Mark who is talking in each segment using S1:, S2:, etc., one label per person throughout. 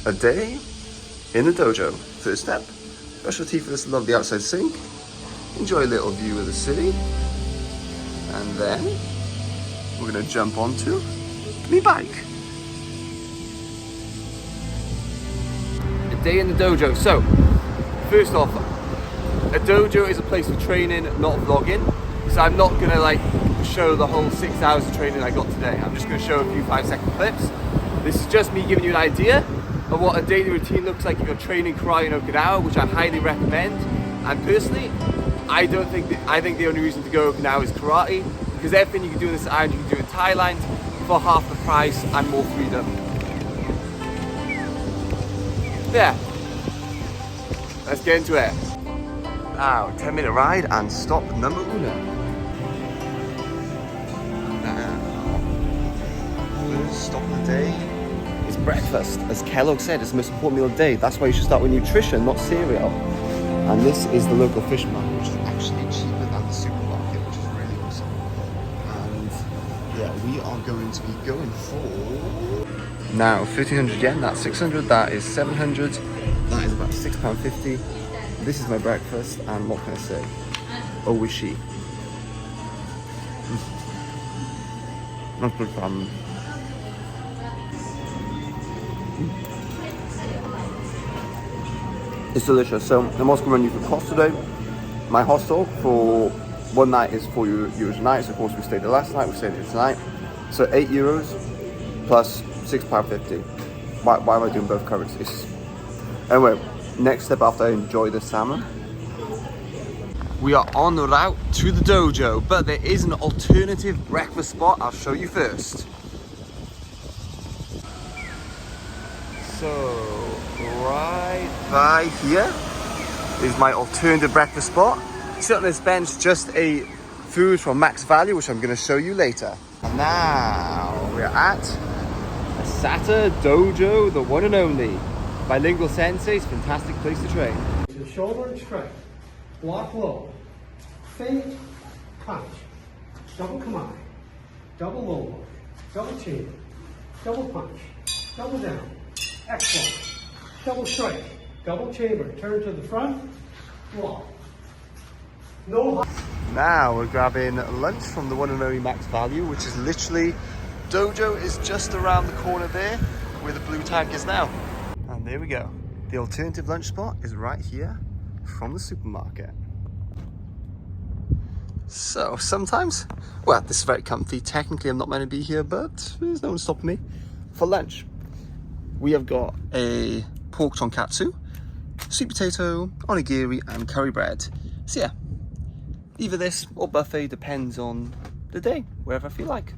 S1: A day in the dojo. First step, brush your teeth with this lovely outside sink. Enjoy a little view of the city. And then we're gonna jump onto me bike. A day in the dojo. So, first off, a dojo is a place for training, not vlogging. So I'm not gonna like show the whole 6 hours of training I got today. I'm just gonna show a few 5-second clips. This is just me giving you an idea of what a daily routine looks like if you're training karate in Okinawa, which I highly recommend. And personally, I think the only reason to go Okinawa is karate, because everything you can do in this island, you can do in Thailand for half the price and more freedom. Yeah, let's get into it. Now, 10-minute ride and stop number uno. First stop of the day is breakfast. As Kellogg said, it's the most important meal of the day. That's why you should start with nutrition, not cereal. And this is the local fish market, which is actually cheaper than the supermarket, which is really awesome. And yeah, we are going to be going for now 1,300 yen. That's 600. That is 700. That is about £6.50. This is my breakfast, and what can I say? Oishi. Not good fun. It's delicious. So I'm also going to run you through cost today. My hostel for one night is €4 a night. So of course we stayed there last night, we stayed here tonight. So €8 plus £6.50. Why am I doing both currencies? Anyway, next step after I enjoy the salmon. We are on the route to the dojo, but there is an alternative breakfast spot. I'll show you first. So right by here is my alternative breakfast spot. Sit on this bench, just a food from Max Value, which I'm going to show you later. And now we're at Asata Dojo, the one and only. Bilingual sensei's fantastic place to train.
S2: To shoulder and strike, block low, feint, punch, double kamae, double low blow, double chamber, double punch, double down, X block, double strike, double chamber, turn to the front, block. No.
S1: Now we're grabbing lunch from the one and only Max Value, which is literally, Dojo is just around the corner there where the blue tank is now. And there we go. The alternative lunch spot is right here from the supermarket. So sometimes, well, this is very comfy. Technically I'm not meant to be here, but there's no one stopping me. For lunch, we have got a pork tonkatsu, sweet potato, onigiri and curry bread. So yeah, either this or buffet, depends on the day, wherever I feel like.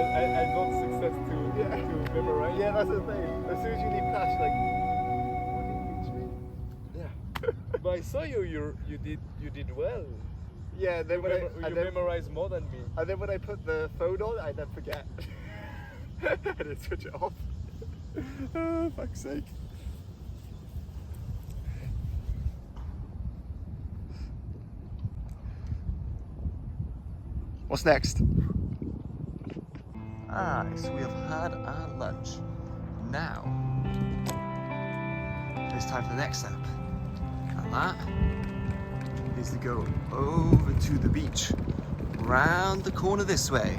S3: I got success to memorize.
S1: Yeah, that's the thing. As soon as you leave class, you're like, yeah.
S3: But I saw you did well.
S1: Yeah, then when
S3: You memorized more than me.
S1: and then when I put the phone on, I then forget. I didn't switch it off. Oh, fuck's sake. What's next? So we have had our lunch. Now, it's time for the next step. And that is to go over to the beach, round the corner this way.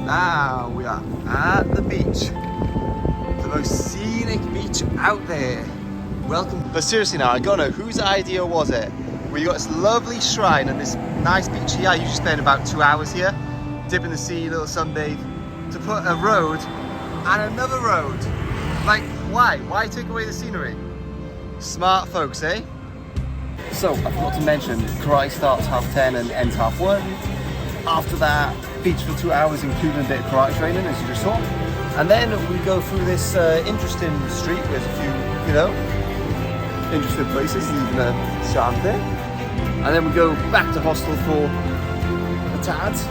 S1: Now we are at the beach, the most scenic beach out there. Welcome. But seriously now, I gotta know, whose idea was it? We got this lovely shrine and this nice beach here. I usually spend about 2 hours here, dip in the sea, little sunbathe, to put a road and another road. Like, why? Why take away the scenery? Smart folks, eh? So, I forgot to mention, karate starts 10:30 and ends 1:30. After that, beach for 2 hours, including a bit of karate training, as you just saw. And then we go through this interesting street with a few, you know, interesting places, even a charm there. And then we go back to hostel for the tads.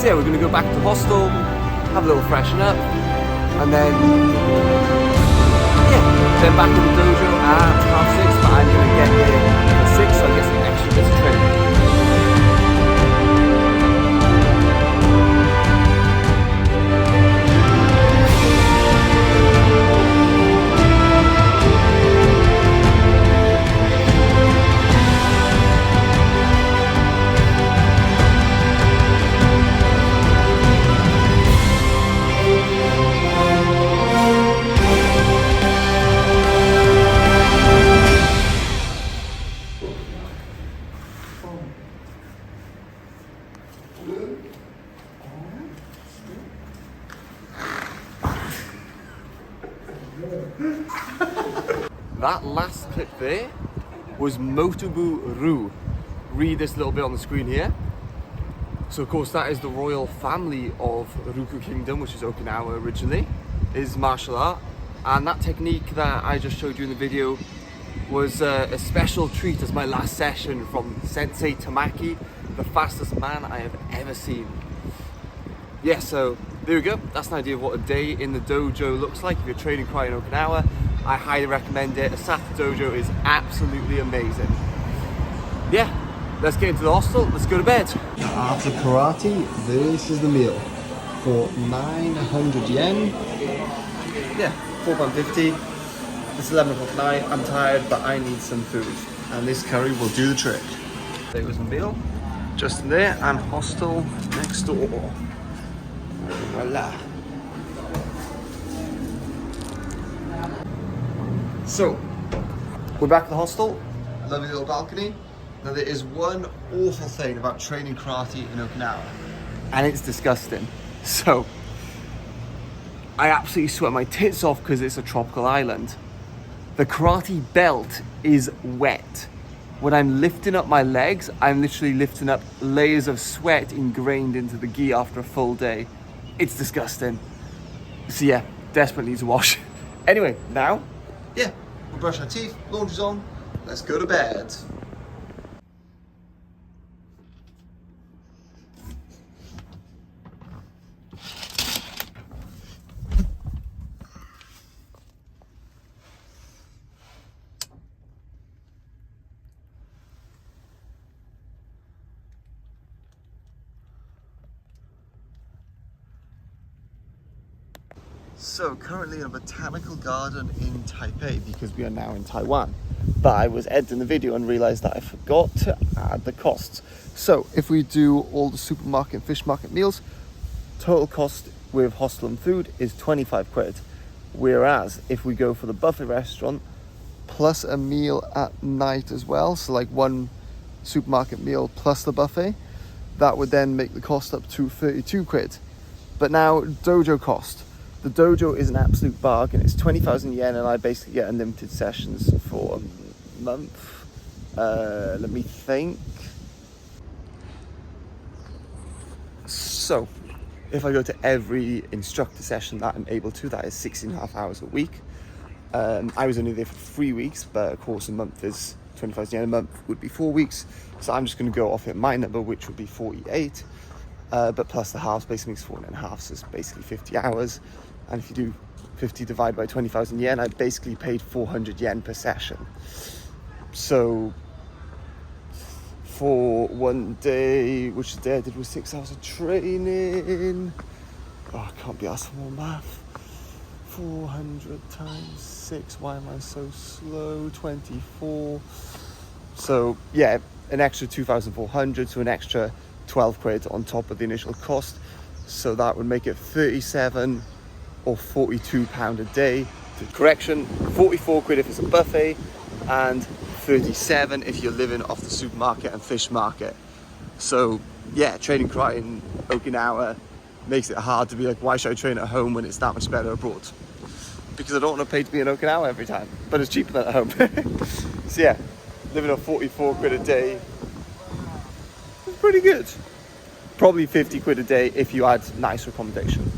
S1: So yeah, we're gonna go back to the hostel, have a little freshen up, and then back to the dojo at 6:30, but I'm gonna get here at 6, so I get some extra bits of training. That last clip there was Motobu Ru. Read this little bit on the screen here. So of course that is the royal family of Ryukyu Kingdom, which is Okinawa originally, is martial art. And that technique that I just showed you in the video was a special treat as my last session from Sensei Tamaki, the fastest man I have ever seen. Yeah, so there we go. That's an idea of what a day in the dojo looks like if you're training karate in Okinawa. I highly recommend it. Asata Dojo is absolutely amazing. Yeah, let's get into the hostel. Let's go to bed. After karate, this is the meal for 900 yen. Yeah, £4.50. It's 11 o'clock at night. I'm tired, but I need some food, and this curry will do the trick. There goes the meal, just in there, and hostel next door. Voila. So, we're back at the hostel. Lovely little balcony. Now there is one awful thing about training karate in Okinawa, and it's disgusting. So, I absolutely sweat my tits off because it's a tropical island. The karate belt is wet. When I'm lifting up my legs, I'm literally lifting up layers of sweat ingrained into the gi after a full day. It's disgusting. So yeah, desperately needs a wash. Anyway, now, yeah, we'll brush our teeth, laundry's on, let's go to bed. So currently in a botanical garden in Taipei because we are now in Taiwan. But I was editing the video and realized that I forgot to add the costs. So if we do all the supermarket and fish market meals, total cost with hostel and food is 25 quid. Whereas if we go for the buffet restaurant plus a meal at night as well, so like one supermarket meal plus the buffet, that would then make the cost up to 32 quid. But now dojo cost. The dojo is an absolute bargain. It's 20,000 yen and I basically get unlimited sessions for a month. Let me think. So, if I go to every instructor session that I'm able to, that is 16.5 hours a week. I was only there for 3 weeks, but of course a month is 20,000 yen a month would be 4 weeks. So I'm just going to go off at my number, which would be 48. But plus the halves basically makes 4.5, so it's basically 50 hours. And if you do 50 divided by 20,000 yen, I basically paid 400 yen per session. So for one day, which the day I did was 6 hours of training. Oh, I can't be asked for more math. 400 times 6, why am I so slow? 24. So yeah, an extra 2,400, so an extra 12 quid on top of the initial cost. So that would make it 37 or 42 pound a day. Correction, 44 quid if it's a buffet and 37 if you're living off the supermarket and fish market. So yeah, training karate in Okinawa makes it hard to be like, why should I train at home when it's that much better abroad? Because I don't want to pay to be in Okinawa every time, but it's cheaper than at home. So yeah, living on 44 quid a day, it's pretty good. Probably 50 quid a day if you had nicer accommodation.